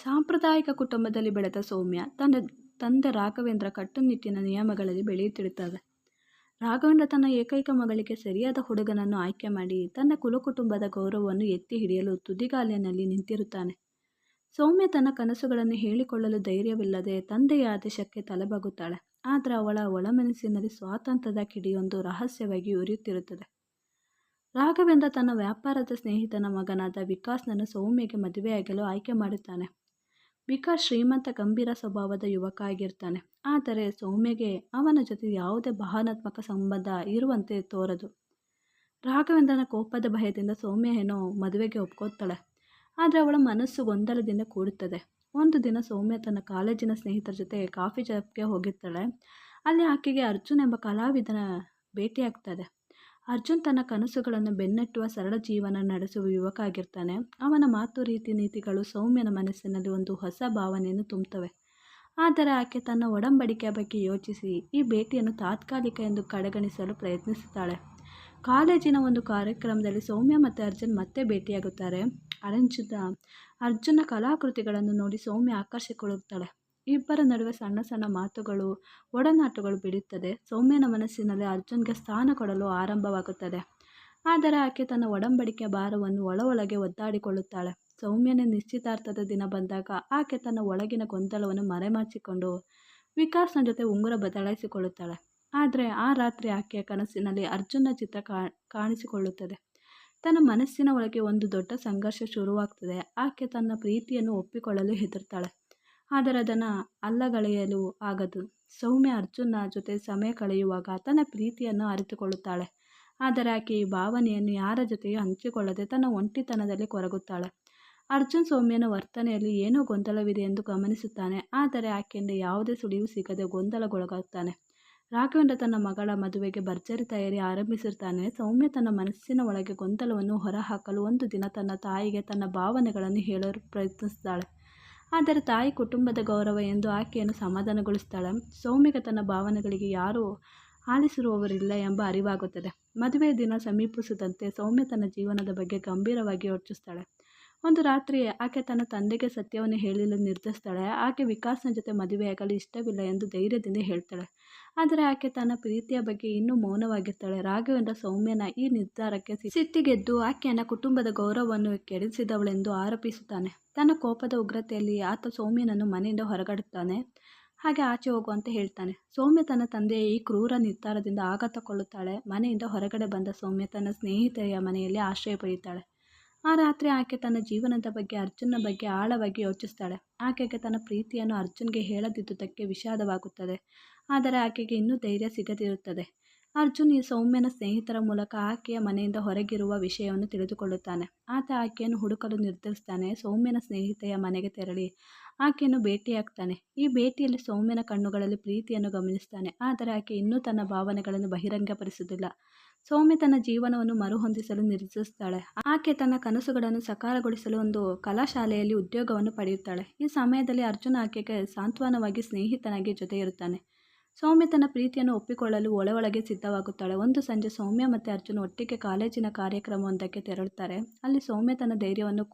ಸಾಂಪ್ರದಾಯಿಕ ಕುಟುಂಬದಲ್ಲಿ ಬೆಳೆದ ಸೌಮ್ಯ ತನ್ನ ತಂದೆ ರಾಘವೇಂದ್ರ ಕಟ್ಟುನಿಟ್ಟಿನ ನಿಯಮಗಳಲ್ಲಿ ಬೆಳೆಯುತ್ತಿರುತ್ತದೆ. ರಾಘವೇಂದ್ರ ತನ್ನ ಏಕೈಕ ಮಗಳಿಗೆ ಸರಿಯಾದ ಹುಡುಗನನ್ನು ಆಯ್ಕೆ ಮಾಡಿ ತನ್ನ ಕುಲಕುಟುಂಬದ ಗೌರವವನ್ನು ಎತ್ತಿ ಹಿಡಿಯಲು ತುದಿಗಾಲಿನಲ್ಲಿ ನಿಂತಿರುತ್ತಾನೆ. ಸೌಮ್ಯ ತನ್ನ ಕನಸುಗಳನ್ನು ಹೇಳಿಕೊಳ್ಳಲು ಧೈರ್ಯವಿಲ್ಲದೆ ತಂದೆಯ ಆದೇಶಕ್ಕೆ ತಲೆಬಾಗುತ್ತಾಳೆ. ಆದರೆ ಅವಳ ಒಳಮನಸ್ಸಿನಲ್ಲಿ ಸ್ವಾತಂತ್ರ್ಯದ ಕಿಡಿಯೊಂದು ರಹಸ್ಯವಾಗಿ ಉರಿಯುತ್ತಿರುತ್ತದೆ. ರಾಘವೇಂದ್ರ ತನ್ನ ವ್ಯಾಪಾರದ ಸ್ನೇಹಿತನ ಮಗನಾದ ವಿಕಾಸ್ನನ್ನು ಸೌಮ್ಯಗೆ ಮದುವೆಯಾಗಲು ಆಯ್ಕೆ ಮಾಡುತ್ತಾನೆ. ವಿಕಾಸ್ ಶ್ರೀಮಂತ ಗಂಭೀರ ಸ್ವಭಾವದ ಯುವಕ ಆಗಿರ್ತಾನೆ. ಆದರೆ ಸೌಮ್ಯಗೆ ಅವನ ಜೊತೆ ಯಾವುದೇ ಭಾವನಾತ್ಮಕ ಸಂಬಂಧ ಇರುವಂತೆ ತೋರದು. ರಾಘವೇಂದ್ರನ ಕೋಪದ ಭಯದಿಂದ ಸೌಮ್ಯ ಏನೋ ಮದುವೆಗೆ ಒಪ್ಕೋತಾಳೆ. ಆದರೆ ಅವಳ ಮನಸ್ಸು ಗೊಂದಲದಿಂದ ಕೂಡುತ್ತದೆ. ಒಂದು ದಿನ ಸೌಮ್ಯ ತನ್ನ ಕಾಲೇಜಿನ ಸ್ನೇಹಿತರ ಜೊತೆ ಕಾಫಿ ಶಾಪ್ಗೆ ಹೋಗಿರ್ತಾಳೆ. ಅಲ್ಲಿ ಆಕೆಗೆ ಅರ್ಜುನ್ ಎಂಬ ಕಲಾವಿದನ ಭೇಟಿಯಾಗ್ತದೆ. ಅರ್ಜುನ್ ತನ್ನ ಕನಸುಗಳನ್ನು ಬೆನ್ನಟ್ಟುವ ಸರಳ ಜೀವನ ನಡೆಸುವ ಯುವಕ ಆಗಿರ್ತಾನೆ. ಅವನ ಮಾತು ರೀತಿ ನೀತಿಗಳು ಸೌಮ್ಯನ ಮನಸ್ಸಿನಲ್ಲಿ ಒಂದು ಹೊಸ ಭಾವನೆಯನ್ನು ತುಂಬುತ್ತವೆ. ಆದರೆ ಆಕೆ ತನ್ನ ಒಡಂಬಡಿಕೆಯ ಬಗ್ಗೆ ಯೋಚಿಸಿ ಈ ಭೇಟಿಯನ್ನು ತಾತ್ಕಾಲಿಕ ಎಂದು ಕಡೆಗಣಿಸಲು ಪ್ರಯತ್ನಿಸುತ್ತಾಳೆ. ಕಾಲೇಜಿನ ಒಂದು ಕಾರ್ಯಕ್ರಮದಲ್ಲಿ ಸೌಮ್ಯ ಮತ್ತು ಅರ್ಜುನ್ ಮತ್ತೆ ಭೇಟಿಯಾಗುತ್ತಾರೆ. ಅರ್ಜುನ ಕಲಾಕೃತಿಗಳನ್ನು ನೋಡಿ ಸೌಮ್ಯ ಆಕರ್ಷಿಸಿಕೊಳ್ಳುತ್ತಾಳೆ. ಇಬ್ಬರ ನಡುವೆ ಸಣ್ಣ ಸಣ್ಣ ಮಾತುಗಳು, ಒಡನಾಟಗಳು ಬೆಳೆಯುತ್ತದೆ. ಸೌಮ್ಯನ ಮನಸ್ಸಿನಲ್ಲಿ ಅರ್ಜುನ್ಗೆ ಸ್ಥಾನ ಕೊಡಲು ಆರಂಭವಾಗುತ್ತದೆ. ಆದರೆ ಆಕೆ ತನ್ನ ಒಡಂಬಡಿಕೆಯ ಭಾರವನ್ನು ಒಳಗೆ ಒದ್ದಾಡಿಕೊಳ್ಳುತ್ತಾಳೆ. ಸೌಮ್ಯನ ನಿಶ್ಚಿತಾರ್ಥದ ದಿನ ಬಂದಾಗ ಆಕೆ ತನ್ನ ಒಳಗಿನ ಗೊಂದಲವನ್ನು ಮರೆಮಾಚಿಕೊಂಡು ವಿಕಾಸ್ನ ಜೊತೆ ಉಂಗುರ ಬದಲಾಯಿಸಿಕೊಳ್ಳುತ್ತಾಳೆ. ಆದರೆ ಆ ರಾತ್ರಿ ಆಕೆಯ ಕನಸಿನಲ್ಲಿ ಅರ್ಜುನ್ನ ಚಿತ್ರ ಕಾಣಿಸಿಕೊಳ್ಳುತ್ತದೆ. ತನ್ನ ಮನಸ್ಸಿನ ಒಳಗೆ ಒಂದು ದೊಡ್ಡ ಸಂಘರ್ಷ ಶುರುವಾಗ್ತದೆ. ಆಕೆ ತನ್ನ ಪ್ರೀತಿಯನ್ನು ಒಪ್ಪಿಕೊಳ್ಳಲು ಹೆದರ್ತಾಳೆ. ಆದರೆ ಅದನ್ನು ಅಲ್ಲಗಳೆಯಲು ಆಗದು. ಸೌಮ್ಯ ಅರ್ಜುನ್ನ ಜೊತೆ ಸಮಯ ಕಳೆಯುವಾಗ ತನ್ನ ಪ್ರೀತಿಯನ್ನು ಅರಿತುಕೊಳ್ಳುತ್ತಾಳೆ. ಆದರೆ ಆಕೆ ಈ ಭಾವನೆಯನ್ನು ಯಾರ ಜೊತೆಯೂ ಹಂಚಿಕೊಳ್ಳದೆ ತನ್ನ ಒಂಟಿತನದಲ್ಲಿ ಕೊರಗುತ್ತಾಳೆ. ಅರ್ಜುನ್ ಸೌಮ್ಯನ ವರ್ತನೆಯಲ್ಲಿ ಏನೋ ಗೊಂದಲವಿದೆ ಎಂದು ಗಮನಿಸುತ್ತಾನೆ. ಆದರೆ ಆಕೆಯಿಂದ ಯಾವುದೇ ಸುಳಿವು ಸಿಗದೆ ಗೊಂದಲಗೊಳಗಾಗ್ತಾನೆ. ರಾಘವೇಂದ್ರ ತನ್ನ ಮಗಳ ಮದುವೆಗೆ ಭರ್ಜರಿ ತಯಾರಿ ಆರಂಭಿಸಿರ್ತಾನೆ. ಸೌಮ್ಯ ತನ್ನ ಮನಸ್ಸಿನ ಒಳಗೆ ಗೊಂದಲವನ್ನು ಹೊರಹಾಕಲು ಒಂದು ದಿನ ತನ್ನ ತಾಯಿಗೆ ತನ್ನ ಭಾವನೆಗಳನ್ನು ಹೇಳಲು ಪ್ರಯತ್ನಿಸ್ತಾಳೆ. ಆದರೆ ತಾಯಿ ಕುಟುಂಬದ ಗೌರವ ಎಂದು ಆಕೆಯನ್ನು ಸಮಾಧಾನಗೊಳಿಸ್ತಾಳೆ. ಸೌಮ್ಯಗೆ ತನ್ನ ಭಾವನೆಗಳಿಗೆ ಯಾರೂ ಆಲಿಸಿರುವವರಿಲ್ಲ ಎಂಬ ಅರಿವಾಗುತ್ತದೆ. ಮದುವೆಯ ದಿನ ಸಮೀಪಿಸುತ್ತಿದ್ದಂತೆ ಸೌಮ್ಯ ತನ್ನ ಜೀವನದ ಬಗ್ಗೆ ಗಂಭೀರವಾಗಿ ಯೋಚಿಸ್ತಾಳೆ. ಒಂದು ರಾತ್ರಿ ಆಕೆ ತನ್ನ ತಂದೆಗೆ ಸತ್ಯವನ್ನು ಹೇಳಲು ನಿರ್ಧರಿಸ್ತಾಳೆ. ಆಕೆ ವಿಕಾಸ್ನ ಜೊತೆ ಮದುವೆಯಾಗಲು ಇಷ್ಟವಿಲ್ಲ ಎಂದು ಧೈರ್ಯದಿಂದ ಹೇಳ್ತಾಳೆ. ಆದರೆ ಆಕೆ ತನ್ನ ಪ್ರೀತಿಯ ಬಗ್ಗೆ ಇನ್ನೂ ಮೌನವಾಗಿರ್ತಾಳೆ. ರಾಘವೇಂದ್ರ ಸೌಮ್ಯನ ಈ ನಿರ್ಧಾರಕ್ಕೆ ಸಿಟ್ಟಿಗೆದ್ದು ಆಕೆಯನ್ನ ಕುಟುಂಬದ ಗೌರವವನ್ನು ಕೆಡಿಸಿದವಳೆಂದು ಆರೋಪಿಸುತ್ತಾನೆ. ತನ್ನ ಕೋಪದ ಉಗ್ರತೆಯಲ್ಲಿ ಆತ ಸೌಮ್ಯನನ್ನು ಮನೆಯಿಂದ ಹೊರಗಡುತ್ತಾನೆ. ಹಾಗೆ ಆಚೆ ಹೋಗುವಂತೆ ಹೇಳ್ತಾನೆ. ಸೌಮ್ಯ ತನ್ನ ತಂದೆಯ ಈ ಕ್ರೂರ ನಿರ್ಧಾರದಿಂದ ಆಘಾತಗೊಳ್ಳುತ್ತಾಳೆ. ಮನೆಯಿಂದ ಹೊರಗಡೆ ಬಂದ ಸೌಮ್ಯ ತನ್ನ ಸ್ನೇಹಿತೆಯ ಮನೆಯಲ್ಲಿ ಆಶ್ರಯ ಪಡೆಯುತ್ತಾಳೆ. ಆ ರಾತ್ರಿ ಆಕೆ ತನ್ನ ಜೀವನದ ಬಗ್ಗೆ ಅರ್ಜುನ್ನ ಬಗ್ಗೆ ಆಳವಾಗಿ ಯೋಚಿಸ್ತಾಳೆ. ಆಕೆಗೆ ತನ್ನ ಪ್ರೀತಿಯನ್ನು ಅರ್ಜುನ್ಗೆ ಹೇಳದಿದ್ದುದಕ್ಕೆ ವಿಷಾದವಾಗುತ್ತದೆ. ಆದರೆ ಆಕೆಗೆ ಇನ್ನೂ ಧೈರ್ಯ ಸಿಗದಿರುತ್ತದೆ. ಅರ್ಜುನ್ ಈ ಸೌಮ್ಯನ ಸ್ನೇಹಿತರ ಮೂಲಕ ಆಕೆಯ ಮನೆಯಿಂದ ಹೊರಗಿರುವ ವಿಷಯವನ್ನು ತಿಳಿದುಕೊಳ್ಳುತ್ತಾನೆ. ಆತ ಆಕೆಯನ್ನು ಹುಡುಕಲು ನಿರ್ಧರಿಸ್ತಾನೆ. ಸೌಮ್ಯನ ಸ್ನೇಹಿತೆಯ ಮನೆಗೆ ತೆರಳಿ ಆಕೆಯನ್ನು ಭೇಟಿಯಾಗ್ತಾನೆ. ಈ ಭೇಟಿಯಲ್ಲಿ ಸೌಮ್ಯನ ಕಣ್ಣುಗಳಲ್ಲಿ ಪ್ರೀತಿಯನ್ನು ಗಮನಿಸ್ತಾನೆ. ಆದರೆ ಆಕೆ ಇನ್ನೂ ತನ್ನ ಭಾವನೆಗಳನ್ನು ಬಹಿರಂಗಪಡಿಸುವುದಿಲ್ಲ. ಸೌಮ್ಯ ತನ್ನ ಜೀವನವನ್ನು ಮರುಹೊಂದಿಸಲು ನಿರ್ಧರಿಸ್ತಾಳೆ. ಆಕೆ ತನ್ನ ಕನಸುಗಳನ್ನು ಸಾಕಾರಗೊಳಿಸಲು ಒಂದು ಕಲಾಶಾಲೆಯಲ್ಲಿ ಉದ್ಯೋಗವನ್ನು ಪಡೆಯುತ್ತಾಳೆ. ಈ ಸಮಯದಲ್ಲಿ ಅರ್ಜುನ್ ಆಕೆಗೆ ಸಾಂತ್ವನವಾಗಿ ಸ್ನೇಹಿತನಾಗಿ ಜೊತೆ ಇರುತ್ತಾನೆ. ಸೌಮ್ಯ ತನ್ನ ಪ್ರೀತಿಯನ್ನು ಒಪ್ಪಿಕೊಳ್ಳಲು ಒಳಗೆ ಸಿದ್ಧವಾಗುತ್ತಾಳೆ. ಒಂದು ಸಂಜೆ ಸೌಮ್ಯ ಮತ್ತು ಅರ್ಜುನ್ ಒಟ್ಟಿಗೆ ಕಾಲೇಜಿನ ಕಾರ್ಯಕ್ರಮವೊಂದಕ್ಕೆ ತೆರಳುತ್ತಾರೆ. ಅಲ್ಲಿ ಸೌಮ್ಯ ತನ್ನ ಧೈರ್ಯವನ್ನು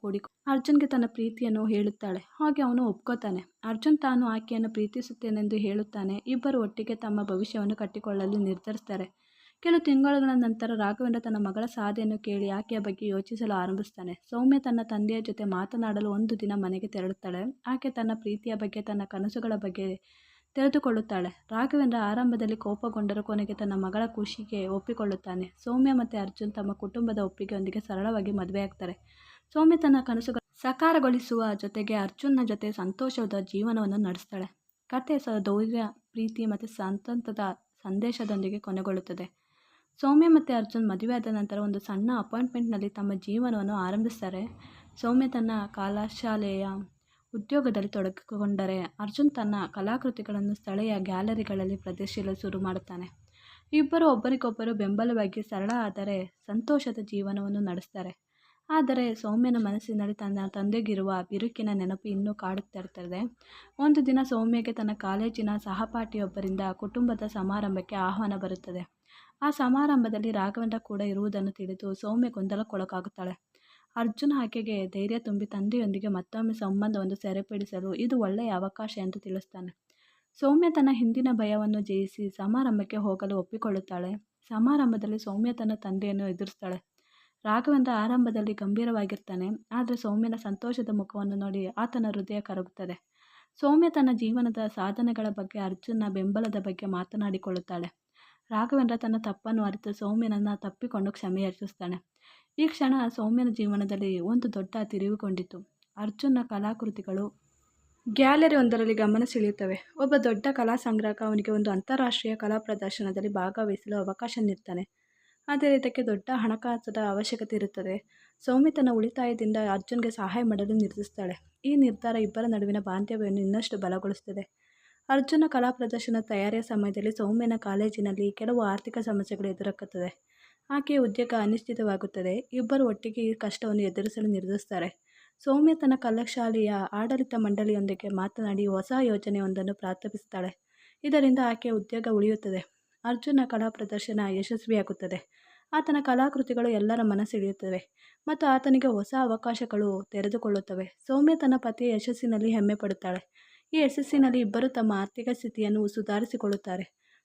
ಅರ್ಜುನ್ಗೆ ತನ್ನ ಪ್ರೀತಿಯನ್ನು ಹೇಳುತ್ತಾಳೆ. ಹಾಗೆ ಅವನು ಒಪ್ಕೋತಾನೆ. ಅರ್ಜುನ್ ತಾನು ಆಕೆಯನ್ನು ಪ್ರೀತಿಸುತ್ತೇನೆಂದು ಹೇಳುತ್ತಾನೆ. ಇಬ್ಬರು ಒಟ್ಟಿಗೆ ತಮ್ಮ ಭವಿಷ್ಯವನ್ನು ಕಟ್ಟಿಕೊಳ್ಳಲು ನಿರ್ಧರಿಸ್ತಾರೆ. ಕೆಲವು ತಿಂಗಳುಗಳ ನಂತರ ರಾಘವೇಂದ್ರ ತನ್ನ ಮಗಳ ಸಾಧನೆಯನ್ನು ಕೇಳಿ ಆಕೆಯ ಬಗ್ಗೆ ಯೋಚಿಸಲು ಆರಂಭಿಸ್ತಾನೆ. ಸೌಮ್ಯ ತನ್ನ ತಂದೆಯ ಜೊತೆ ಮಾತನಾಡಲು ಒಂದು ದಿನ ಮನೆಗೆ ತೆರಳುತ್ತಾಳೆ. ಆಕೆ ತನ್ನ ಪ್ರೀತಿಯ ಬಗ್ಗೆ ತನ್ನ ಕನಸುಗಳ ಬಗ್ಗೆ ತೆರೆದುಕೊಳ್ಳುತ್ತಾಳೆ. ರಾಘವೇಂದ್ರ ಆರಂಭದಲ್ಲಿ ಕೋಪಗೊಂಡರೂ ಕೊನೆಗೆ ತನ್ನ ಮಗಳ ಖುಷಿಗೆ ಒಪ್ಪಿಕೊಳ್ಳುತ್ತಾನೆ. ಸೌಮ್ಯ ಮತ್ತು ಅರ್ಜುನ್ ತಮ್ಮ ಕುಟುಂಬದ ಒಪ್ಪಿಗೆಯೊಂದಿಗೆ ಸರಳವಾಗಿ ಮದುವೆಯಾಗ್ತಾರೆ. ಸೌಮ್ಯ ತನ್ನ ಕನಸುಗಳನ್ನು ಸಾಕಾರಗೊಳಿಸುವ ಜೊತೆಗೆ ಅರ್ಜುನ್ನ ಜೊತೆ ಸಂತೋಷದ ಜೀವನವನ್ನು ನಡೆಸ್ತಾಳೆ. ಕಥೆ ಧೈರ್ಯ, ಪ್ರೀತಿ ಮತ್ತು ಸ್ವಾತಂತ್ರ್ಯದ ಸಂದೇಶದೊಂದಿಗೆ ಕೊನೆಗೊಳ್ಳುತ್ತದೆ. ಸೌಮ್ಯ ಮತ್ತು ಅರ್ಜುನ್ ಮದುವೆಯಾದ ನಂತರ ಒಂದು ಸಣ್ಣ ಅಪಾರ್ಟ್ಮೆಂಟ್ನಲ್ಲಿ ತಮ್ಮ ಜೀವನವನ್ನು ಆರಂಭಿಸ್ತಾರೆ. ಸೌಮ್ಯ ತನ್ನ ಕಲಾಶಾಲೆಯ ಉದ್ಯೋಗದಲ್ಲಿ ತೊಡಗಿಕೊಂಡರೆ ಅರ್ಜುನ್ ತನ್ನ ಕಲಾಕೃತಿಗಳನ್ನು ಸ್ಥಳೀಯ ಗ್ಯಾಲರಿಗಳಲ್ಲಿ ಪ್ರದರ್ಶಿಸಲು ಶುರು ಮಾಡುತ್ತಾನೆ. ಇಬ್ಬರು ಒಬ್ಬರಿಗೊಬ್ಬರು ಬೆಂಬಲವಾಗಿ ಸರಳ ಆದರೆ ಸಂತೋಷದ ಜೀವನವನ್ನು ನಡೆಸ್ತಾರೆ. ಆದರೆ ಸೌಮ್ಯನ ಮನಸ್ಸಿನಲ್ಲಿ ತನ್ನ ತಂದೆಗಿರುವ ಬಿರುಕಿನ ನೆನಪು ಇನ್ನೂ ಕಾಡುತ್ತಿರುತ್ತದೆ. ಒಂದು ದಿನ ಸೌಮ್ಯಗೆ ತನ್ನ ಕಾಲೇಜಿನ ಸಹಪಾಠಿಯೊಬ್ಬರಿಂದ ಕುಟುಂಬದ ಸಮಾರಂಭಕ್ಕೆ ಆಹ್ವಾನ ಬರುತ್ತದೆ. ಆ ಸಮಾರಂಭದಲ್ಲಿ ರಾಘವೇಂದ್ರ ಕೂಡ ಇರುವುದನ್ನು ತಿಳಿದು ಸೌಮ್ಯ ಗೊಂದಲಕ್ಕೊಳಗಾಗುತ್ತಾಳೆ. ಅರ್ಜುನ್ ಆಕೆಗೆ ಧೈರ್ಯ ತುಂಬಿ ತಂದೆಯೊಂದಿಗೆ ಮತ್ತೊಮ್ಮೆ ಸಂಬಂಧವನ್ನು ಸರಿಪಡಿಸಲು ಇದು ಒಳ್ಳೆಯ ಅವಕಾಶ ಎಂದು ತಿಳಿಸ್ತಾನೆ. ಸೌಮ್ಯ ತನ್ನ ಹಿಂದಿನ ಭಯವನ್ನು ಜಯಿಸಿ ಸಮಾರಂಭಕ್ಕೆ ಹೋಗಲು ಒಪ್ಪಿಕೊಳ್ಳುತ್ತಾಳೆ. ಸಮಾರಂಭದಲ್ಲಿ ಸೌಮ್ಯ ತನ್ನ ತಂದೆಯನ್ನು ಎದುರಿಸ್ತಾಳೆ. ರಾಘವೇಂದ್ರ ಆರಂಭದಲ್ಲಿ ಗಂಭೀರವಾಗಿರ್ತಾನೆ, ಆದರೆ ಸೌಮ್ಯನ ಸಂತೋಷದ ಮುಖವನ್ನು ನೋಡಿ ಆತನ ಹೃದಯ ಕರಗುತ್ತದೆ. ಸೌಮ್ಯ ತನ್ನ ಜೀವನದ ಸಾಧನೆಗಳ ಬಗ್ಗೆ, ಅರ್ಜುನ್ನ ಬೆಂಬಲದ ಬಗ್ಗೆ ಮಾತನಾಡಿಕೊಳ್ಳುತ್ತಾಳೆ. ರಾಘವೇಂದ್ರ ತನ್ನ ತಪ್ಪನ್ನು ಅರಿತು ಸೌಮ್ಯನನ್ನು ತಪ್ಪಿಕೊಂಡು ಕ್ಷಮೆ ಯಾಚಿಸ್ತಾನೆ. ಈ ಕ್ಷಣ ಸೌಮ್ಯನ ಜೀವನದಲ್ಲಿ ಒಂದು ದೊಡ್ಡ ತಿರುವುಗೊಂಡಿತು. ಅರ್ಜುನ್ನ ಕಲಾಕೃತಿಗಳು ಗ್ಯಾಲರಿ ಒಂದರಲ್ಲಿ ಗಮನ ಸೆಳೆಯುತ್ತವೆ. ಒಬ್ಬ ದೊಡ್ಡ ಕಲಾ ಸಂಗ್ರಾಹಕ ಅವನಿಗೆ ಒಂದು ಅಂತಾರಾಷ್ಟ್ರೀಯ ಕಲಾ ಪ್ರದರ್ಶನದಲ್ಲಿ ಭಾಗವಹಿಸಲು ಅವಕಾಶ ನೀಡ್ತಾನೆ. ಆದರೆ ಇದಕ್ಕೆ ದೊಡ್ಡ ಹಣಕಾಸದ ಅವಶ್ಯಕತೆ ಇರುತ್ತದೆ. ಸೌಮ್ಯ ತನ್ನ ಉಳಿತಾಯದಿಂದ ಅರ್ಜುನ್ಗೆ ಸಹಾಯ ಮಾಡಲು ನಿರ್ಧರಿಸ್ತಾಳೆ. ಈ ನಿರ್ಧಾರ ಇಬ್ಬರ ನಡುವಿನ ಬಾಂಧವ್ಯವನ್ನು ಇನ್ನಷ್ಟು ಬಲಗೊಳಿಸುತ್ತದೆ. ಅರ್ಜುನ ಕಲಾ ಪ್ರದರ್ಶನ ತಯಾರಿಯ ಸಮಯದಲ್ಲಿ ಸೌಮ್ಯನ ಕಾಲೇಜಿನಲ್ಲಿ ಕೆಲವು ಆರ್ಥಿಕ ಸಮಸ್ಯೆಗಳು ಎದುರಾಗುತ್ತದೆ. ಆಕೆಯ ಉದ್ಯೋಗ ಅನಿಶ್ಚಿತವಾಗುತ್ತದೆ. ಇಬ್ಬರು ಒಟ್ಟಿಗೆ ಈ ಕಷ್ಟವನ್ನು ಎದುರಿಸಲು ನಿರ್ಧರಿಸುತ್ತಾರೆ. ಸೌಮ್ಯ ತನ್ನ ಕಲಾಶಾಲೆಯ ಆಡಳಿತ ಮಂಡಳಿಯೊಂದಿಗೆ ಮಾತನಾಡಿ ಹೊಸ ಯೋಜನೆಯೊಂದನ್ನು ಪ್ರಸ್ತಾಪಿಸುತ್ತಾಳೆ. ಇದರಿಂದ ಆಕೆಯ ಉದ್ಯೋಗ ಉಳಿಯುತ್ತದೆ. ಅರ್ಜುನ ಕಲಾ ಪ್ರದರ್ಶನ ಯಶಸ್ವಿಯಾಗುತ್ತದೆ. ಆತನ ಕಲಾಕೃತಿಗಳು ಎಲ್ಲರ ಮನಸೆಳೆಯುತ್ತವೆ ಮತ್ತು ಆತನಿಗೆ ಹೊಸ ಅವಕಾಶಗಳು ತೆರೆದುಕೊಳ್ಳುತ್ತವೆ. ಸೌಮ್ಯ ತನ್ನ ಪತಿಯ ಯಶಸ್ಸಿನಲ್ಲಿ ಹೆಮ್ಮೆ ಪಡುತ್ತಾಳೆ. ಈ ಯಶಸ್ಸಿನಲ್ಲಿ ಇಬ್ಬರು ತಮ್ಮ ಆರ್ಥಿಕ ಸ್ಥಿತಿಯನ್ನು ಸುಧಾರಿಸಿಕೊಳ್ಳುತ್ತಾರೆ.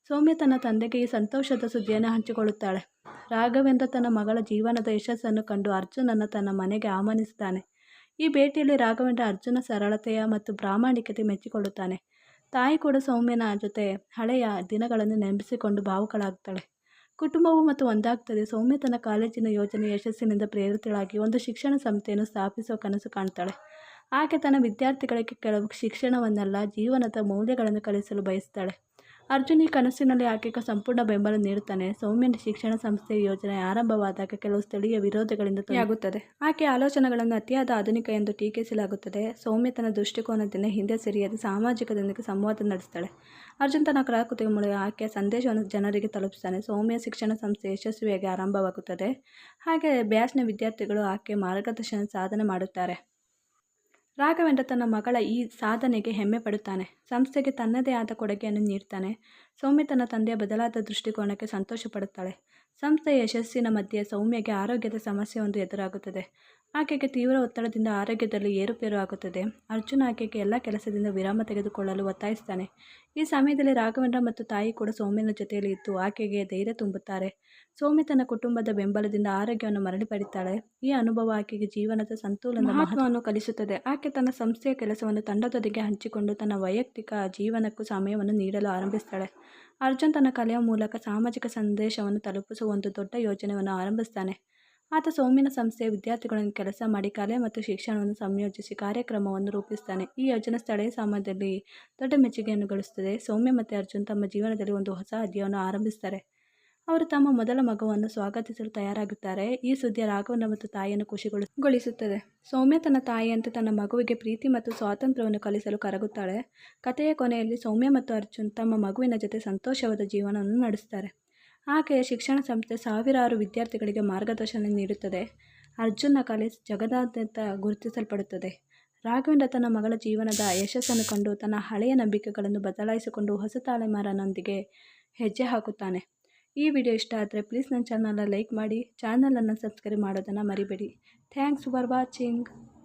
ಸೌಮ್ಯ ತನ್ನ ತಂದೆಗೆ ಈ ಸಂತೋಷದ ಸುದ್ದಿಯನ್ನು ಹಂಚಿಕೊಳ್ಳುತ್ತಾಳೆ. ರಾಘವೇಂದ್ರ ತನ್ನ ಮಗಳ ಜೀವನದ ಯಶಸ್ಸನ್ನು ಕಂಡು ಅರ್ಜುನನ್ನು ತನ್ನ ಮನೆಗೆ ಆಹ್ವಾನಿಸುತ್ತಾನೆ. ಈ ಭೇಟಿಯಲ್ಲಿ ರಾಘವೇಂದ್ರ ಅರ್ಜುನ ಸರಳತೆಯ ಮತ್ತು ಪ್ರಾಮಾಣಿಕತೆ ಮೆಚ್ಚಿಕೊಳ್ಳುತ್ತಾನೆ. ತಾಯಿ ಕೂಡ ಸೌಮ್ಯನ ಜೊತೆ ಹಳೆಯ ದಿನಗಳನ್ನು ನೆನಪಿಸಿಕೊಂಡು ಭಾವುಕಳಾಗುತ್ತಾಳೆ. ಕುಟುಂಬವು ಮತ್ತು ಒಂದಾಗುತ್ತದೆ. ಸೌಮ್ಯ ತನ್ನ ಕಾಲೇಜಿನ ಯೋಜನೆ ಯಶಸ್ಸಿನಿಂದ ಪ್ರೇರಿತಳಾಗಿ ಒಂದು ಶಿಕ್ಷಣ ಸಂಸ್ಥೆಯನ್ನು ಸ್ಥಾಪಿಸುವ ಕನಸು ಕಾಣುತ್ತಾಳೆ. ಆಕೆ ತನ್ನ ವಿದ್ಯಾರ್ಥಿಗಳಿಗೆ ಕೆಲವು ಶಿಕ್ಷಣವನ್ನಲ್ಲ, ಜೀವನದ ಮೌಲ್ಯಗಳನ್ನು ಕಲಿಸಲು ಬಯಸುತ್ತಾಳೆ. ಅರ್ಜುನ್ ಈ ಕನಸಿನಲ್ಲಿ ಆಕೆಗೆ ಸಂಪೂರ್ಣ ಬೆಂಬಲ ನೀಡುತ್ತಾನೆ. ಸೌಮ್ಯನ ಶಿಕ್ಷಣ ಸಂಸ್ಥೆಯ ಯೋಜನೆ ಆರಂಭವಾದಾಗ ಕೆಲವು ಸ್ಥಳೀಯ ವಿರೋಧಗಳಿಂದ ತೊಂದರೆಯಾಗುತ್ತದೆ. ಆಕೆಯ ಆಲೋಚನೆಗಳನ್ನು ಅತಿಯಾದ ಆಧುನಿಕ ಎಂದು ಟೀಕಿಸಲಾಗುತ್ತದೆ. ಸೌಮ್ಯ ತನ್ನ ದೃಷ್ಟಿಕೋನದಿಂದ ಹಿಂದೆ ಸರಿಯದೆ ಸಾಮಾಜಿಕದೊಂದಿಗೆ ಸಂವಾದ ನಡೆಸುತ್ತಾಳೆ. ಅರ್ಜುನ್ ತನ್ನ ಕಲಾಕೃತಿಯ ಮೂಲಕ ಆಕೆಯ ಸಂದೇಶವನ್ನು ಜನರಿಗೆ ತಲುಪಿಸುತ್ತಾನೆ. ಸೌಮ್ಯ ಶಿಕ್ಷಣ ಸಂಸ್ಥೆ ಯಶಸ್ವಿಯಾಗಿ ಆರಂಭವಾಗುತ್ತದೆ. ಹಾಗೆ ಬ್ಯಾಚ್ನ ವಿದ್ಯಾರ್ಥಿಗಳು ಆಕೆಯ ಮಾರ್ಗದರ್ಶನ ಸಾಧನೆ ಮಾಡುತ್ತಾರೆ. ರಾಘವೇಂದ್ರ ತನ್ನ ಮಗಳ ಈ ಸಾಧನೆಗೆ ಹೆಮ್ಮೆ ಪಡುತ್ತಾನೆ. ಸಂಸ್ಥೆಗೆ ತನ್ನದೇ ಆದ ಕೊಡುಗೆಯನ್ನು ನೀಡುತ್ತಾನೆ. ಸೌಮ್ಯ ತನ್ನ ತಂದೆಯ ಬದಲಾದ ದೃಷ್ಟಿಕೋನಕ್ಕೆ ಸಂತೋಷ ಪಡುತ್ತಾಳೆ. ಸಂಸ್ಥೆಯ ಯಶಸ್ಸಿನ ಮಧ್ಯೆ ಸೌಮ್ಯಗೆ ಆರೋಗ್ಯದ ಸಮಸ್ಯೆಯೊಂದು ಎದುರಾಗುತ್ತದೆ. ಆಕೆಗೆ ತೀವ್ರ ಒತ್ತಡದಿಂದ ಆರೋಗ್ಯದಲ್ಲಿ ಏರುಪೇರು ಆಗುತ್ತದೆ. ಅರ್ಜುನ್ ಆಕೆಗೆ ಎಲ್ಲ ಕೆಲಸದಿಂದ ವಿರಾಮ ತೆಗೆದುಕೊಳ್ಳಲು ಒತ್ತಾಯಿಸುತ್ತಾನೆ. ಈ ಸಮಯದಲ್ಲಿ ರಾಘವೇಂದ್ರ ಮತ್ತು ತಾಯಿ ಕೂಡ ಸೌಮ್ಯನ ಜೊತೆಯಲ್ಲಿ ಇದ್ದು ಆಕೆಗೆ ಧೈರ್ಯ ತುಂಬುತ್ತಾರೆ. ಸೌಮ್ಯ ತನ್ನ ಕುಟುಂಬದ ಬೆಂಬಲದಿಂದ ಆರೋಗ್ಯವನ್ನು ಮರಳಿ ಪಡೆಯುತ್ತಾಳೆ. ಈ ಅನುಭವ ಆಕೆಗೆ ಜೀವನದ ಸಂತುಲನದ ಮಹತ್ವವನ್ನು ಕಲಿಸುತ್ತದೆ. ಆಕೆ ತನ್ನ ಸಂಸ್ಥೆಯ ಕೆಲಸವನ್ನು ತಂಡದೊಂದಿಗೆ ಹಂಚಿಕೊಂಡು ತನ್ನ ವೈಯಕ್ತಿಕ ಜೀವನಕ್ಕೂ ಸಮಯವನ್ನು ನೀಡಲು ಆರಂಭಿಸುತ್ತಾಳೆ. ಅರ್ಜುನ್ ತನ್ನ ಕಲೆಯ ಮೂಲಕ ಸಾಮಾಜಿಕ ಸಂದೇಶವನ್ನು ತಲುಪಿಸುವ ಒಂದು ದೊಡ್ಡ ಯೋಜನೆಯನ್ನು ಆರಂಭಿಸುತ್ತಾನೆ. ಆತ ಸೌಮ್ಯನ ಸಂಸ್ಥೆಯ ವಿದ್ಯಾರ್ಥಿಗಳನ್ನು ಕೆಲಸ ಮಾಡಿ ಕಲೆ ಮತ್ತು ಶಿಕ್ಷಣವನ್ನು ಸಂಯೋಜಿಸಿ ಕಾರ್ಯಕ್ರಮವನ್ನು ರೂಪಿಸುತ್ತಾನೆ. ಈ ಯೋಜನೆ ಸ್ಥಳೀಯ ಸಮಾಜದಲ್ಲಿ ದೊಡ್ಡ ಮೆಚ್ಚುಗೆಯನ್ನು ಗಳಿಸುತ್ತದೆ. ಸೌಮ್ಯ ಮತ್ತು ಅರ್ಜುನ್ ತಮ್ಮ ಜೀವನದಲ್ಲಿ ಒಂದು ಹೊಸ ಅಧ್ಯಾಯವನ್ನು ಆರಂಭಿಸುತ್ತಾರೆ. ಅವರು ತಮ್ಮ ಮೊದಲ ಮಗುವನ್ನು ಸ್ವಾಗತಿಸಲು ತಯಾರಾಗುತ್ತಾರೆ. ಈ ಸುದ್ದಿ ರಾಘವೇಂದ್ರ ಮತ್ತು ತಾಯಿಯನ್ನು ಖುಷಿಗೊಳಿಸುತ್ತದೆ. ಸೌಮ್ಯ ತನ್ನ ತಾಯಿಯಂತೆ ತನ್ನ ಮಗುವಿಗೆ ಪ್ರೀತಿ ಮತ್ತು ಸ್ವಾತಂತ್ರ್ಯವನ್ನು ಕಲಿಸಲು ಕರಗುತ್ತಾಳೆ. ಕಥೆಯ ಕೊನೆಯಲ್ಲಿ ಸೌಮ್ಯ ಮತ್ತು ಅರ್ಜುನ್ ತಮ್ಮ ಮಗುವಿನ ಜೊತೆ ಸಂತೋಷವಾದ ಜೀವನವನ್ನು ನಡೆಸುತ್ತಾರೆ. ಆಕೆಯ ಶಿಕ್ಷಣ ಸಂಸ್ಥೆ ಸಾವಿರಾರು ವಿದ್ಯಾರ್ಥಿಗಳಿಗೆ ಮಾರ್ಗದರ್ಶನ ನೀಡುತ್ತದೆ. ಅರ್ಜುನ್ನ ಕಲೆ ಜಗದಾದ್ಯಂತ ಗುರುತಿಸಲ್ಪಡುತ್ತದೆ. ರಾಘವೇಂದ್ರ ತನ್ನ ಮಗಳ ಜೀವನದ ಯಶಸ್ಸನ್ನು ಕಂಡು ತನ್ನ ಹಳೆಯ ನಂಬಿಕೆಗಳನ್ನು ಬದಲಾಯಿಸಿಕೊಂಡು ಹೊಸ ತಲೆಮಾರಿನೊಂದಿಗೆ ಹೆಜ್ಜೆ ಹಾಕುತ್ತಾನೆ. ಈ ವಿಡಿಯೋ ಇಷ್ಟ ಆದರೆ ಪ್ಲೀಸ್ ನನ್ನ ಚಾನಲ್ನ ಲೈಕ್ ಮಾಡಿ, ಚಾನಲನ್ನು ಸಬ್ಸ್ಕ್ರೈಬ್ ಮಾಡೋದನ್ನು ಮರಿಬೇಡಿ. Thanks for watching.